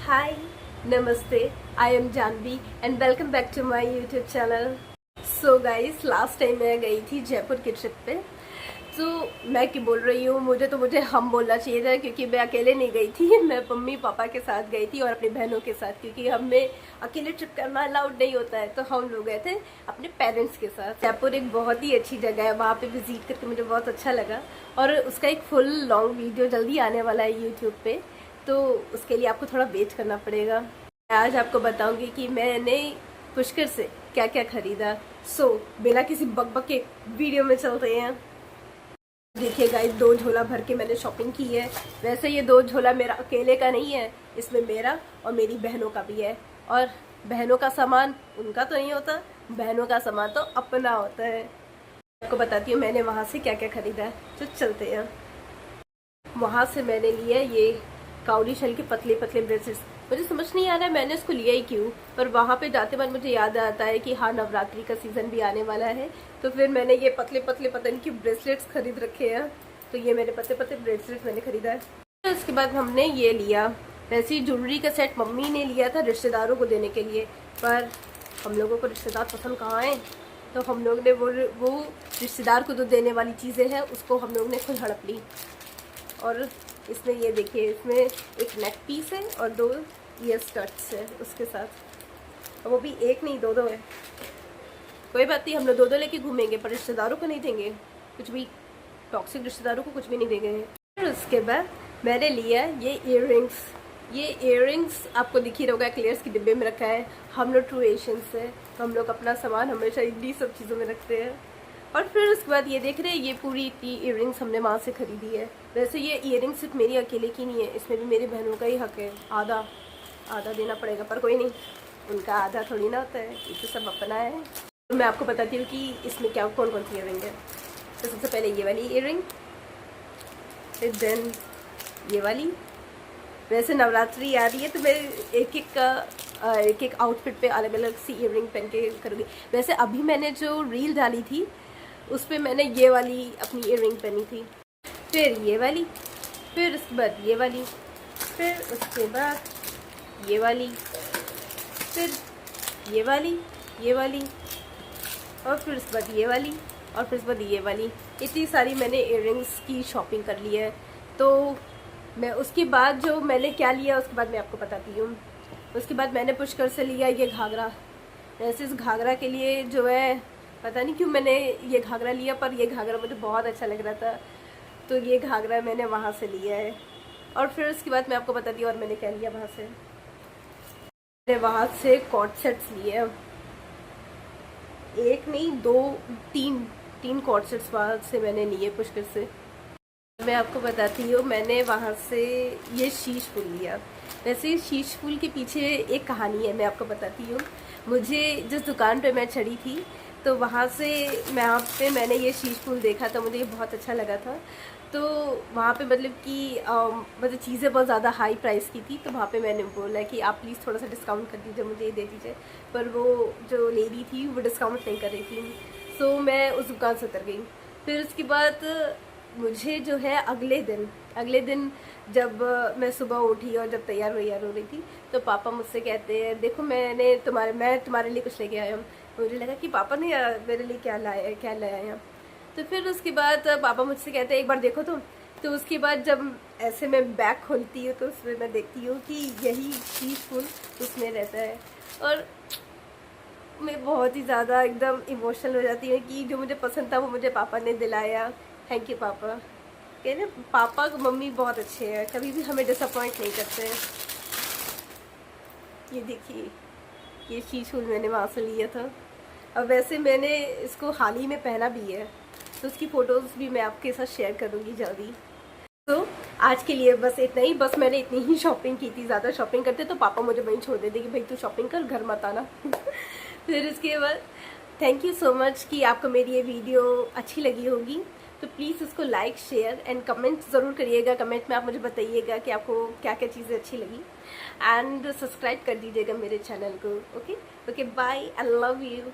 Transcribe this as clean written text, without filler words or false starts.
Hi, Namaste. I am Janvi and welcome back to my YouTube channel. So guys, last time मैं गई थी जयपुर की trip पे। तो मैं क्यों बोल रही हूँ, मुझे हम बोलना चाहिए था क्योंकि मैं अकेले नहीं गई थी। मैं मम्मी पापा के साथ गई थी और अपनी बहनों के साथ, क्योंकि हमें अकेले ट्रिप करना अलाउड नहीं होता है। तो हम लोग गए थे अपने पेरेंट्स के साथ। जयपुर एक बहुत ही अच्छी जगह है, वहाँ पे विजिट करके मुझे बहुत अच्छा लगा और उसका एक फुल लॉन्ग वीडियो जल्दी आने वाला है यूट्यूब पे, तो उसके लिए आपको थोड़ा वेट करना पड़ेगा। आज आपको बताऊंगी कि मैंने पुष्कर से क्या क्या खरीदा। सो बिना किसी बकबक के वीडियो में चलते हैं। देखिए गाइस, 2 झोला भर के मैंने शॉपिंग की है। वैसे ये 2 झोला मेरा अकेले का नहीं है, इसमें मेरा और मेरी बहनों का भी है। और बहनों का सामान उनका तो नहीं होता, बहनों का सामान तो अपना होता है। आपको बताती हूँ मैंने वहाँ से क्या क्या खरीदा है, तो चलते हैं। वहाँ से मैंने लिया ये काउडी शल के पतले पतले ब्रेसलेट्स। मुझे समझ नहीं आ रहा है मैंने इसको लिया ही क्यों, पर वहाँ पे जाते बाद मुझे याद आता है कि हाँ, नवरात्रि का सीजन भी आने वाला है, तो फिर मैंने ये पतले पतले पता नहीं कि ब्रेसलेट्स खरीद रखे हैं। तो ये मेरे पतले पतले ब्रेसलेट्स मैंने खरीदा है। तो उसके बाद हमने ये लिया, वैसे ही ज्वेलरी का सेट मम्मी ने लिया था रिश्तेदारों को देने के लिए, पर हम लोगों को रिश्तेदार पसंद कहाँ है, तो हम लोग ने वो रिश्तेदार को जो देने वाली चीज़ें हैं उसको हम लोग ने खुद हड़प ली। और इसमें ये देखिए, इसमें एक नेक पीस है और 2 ईयर स्टड्स है उसके साथ, और वो भी एक नहीं 2 है। कोई बात नहीं, हम लोग 2 लेके घूमेंगे, पर रिश्तेदारों को नहीं देंगे कुछ भी, टॉक्सिक रिश्तेदारों को कुछ भी नहीं देंगे। फिर उसके बाद मैंने लिया ये इयररिंग्स। ये इयररिंग्स आपको दिख ही होगा, क्लियर्स के डिब्बे में रखा है। हम लोग ट्रू एशियंस है, तो हम लोग अपना सामान हमेशा इन्हीं सब चीज़ों में रखते हैं। और फिर उसके बाद ये देख रहे हैं, ये पूरी इतनी इयररिंग्स हमने वहाँ से खरीदी है। वैसे ये इयररिंग्स सिर्फ मेरी अकेले की नहीं है, इसमें भी मेरी बहनों का ही हक है। आधा आधा देना पड़ेगा, पर कोई नहीं, उनका आधा थोड़ी ना होता है, ये तो सब अपना है। तो मैं आपको बताती हूँ कि इसमें क्या कौन कौन सी इयररिंग है। तो सबसे पहले ये वाली इयररिंग, फिर देन ये वाली। वैसे नवरात्रि आ रही है तो मैं एक एक आउटफिट पे अलग अलग सी इयररिंग पहन के करूँगी। वैसे अभी मैंने जो रील डाली थी उस पर मैंने ये वाली अपनी इयररिंग पहनी थी, फिर ये वाली, फिर उसके बाद ये वाली, फिर उसके बाद ये वाली, फिर ये वाली, और फिर उसके बाद ये वाली, और फिर उसके बाद ये वाली। इतनी सारी मैंने इयररिंग्स की शॉपिंग कर ली है। तो मैं उसके बाद जो मैंने क्या लिया उसके बाद मैं आपको बताती हूँ। उसके बाद मैंने पुष्कर से लिया ये घाघरा। वैसे इस घाघरा के लिए जो है, पता नहीं क्यों मैंने ये घाघरा लिया, पर ये घाघरा मुझे बहुत अच्छा लग रहा था, तो ये घाघरा मैंने वहाँ से लिया है। और फिर उसके बाद मैं आपको बताती हूँ और मैंने क्या लिया वहाँ से। मैंने वहाँ से कॉर्ड सेट्स लिए, एक नहीं 2 3 कॉर्ड सेट्स वहाँ से मैंने लिए पुष्कर से। मैं आपको बताती हूँ, मैंने वहाँ से ये शीश फूल लिया। वैसे शीश फूल के पीछे एक कहानी है, मैं आपको बताती हूँ। मुझे जिस दुकान पे मैं चढ़ी थी तो वहाँ पे मैंने ये शीश फूल देखा था, मुझे ये बहुत अच्छा लगा था। तो वहाँ पे मतलब कि मतलब चीज़ें बहुत ज़्यादा हाई प्राइस की थी, तो वहाँ पे मैंने बोला कि आप प्लीज़ थोड़ा सा डिस्काउंट कर दीजिए, मुझे ये दे दीजिए। पर वो जो लेडी थी वो डिस्काउंट नहीं कर रही थी, सो मैं उस दुकान से उतर गई। फिर उसके बाद मुझे जो है अगले दिन जब मैं सुबह उठी और जब तैयार हो रही थी, तो पापा मुझसे कहते हैं, देखो मैं तुम्हारे लिए कुछ लेके आया हूँ। मुझे लगा कि पापा ने मेरे लिए क्या लाया हैं। तो फिर उसके बाद पापा मुझसे कहते हैं, एक बार देखो तो उसके बाद जब ऐसे मैं बैग खोलती हूँ तो उसमें मैं देखती हूँ कि यही शीश फूल उसमें रहता है। और मैं बहुत ही ज़्यादा एकदम इमोशनल हो जाती हूँ कि जो मुझे पसंद था वो मुझे पापा ने दिलाया। थैंक यू पापा। कहते पापा मम्मी बहुत अच्छे हैं, कभी भी हमें डिसअपॉइंट नहीं करते हैं। ये देखिए, ये शीश फूल मैंने वहाँ से लिया था। अब वैसे मैंने इसको हाल ही में पहना भी है, तो उसकी फ़ोटोज़ भी मैं आपके साथ शेयर करूँगी जल्दी। तो आज के लिए बस इतना ही, बस मैंने इतनी ही शॉपिंग की थी। ज़्यादा शॉपिंग करते तो पापा मुझे वहीं छोड़ देते कि भाई तू शॉपिंग कर, घर मत आना। फिर इसके बाद थैंक यू सो मच कि आपको मेरी ये वीडियो अच्छी लगी होगी। तो प्लीज़ उसको लाइक, शेयर एंड कमेंट ज़रूर करिएगा। कमेंट में आप मुझे बताइएगा कि आपको क्या क्या चीज़ें अच्छी लगी, एंड सब्सक्राइब कर दीजिएगा मेरे चैनल को। Okay bye, I love you.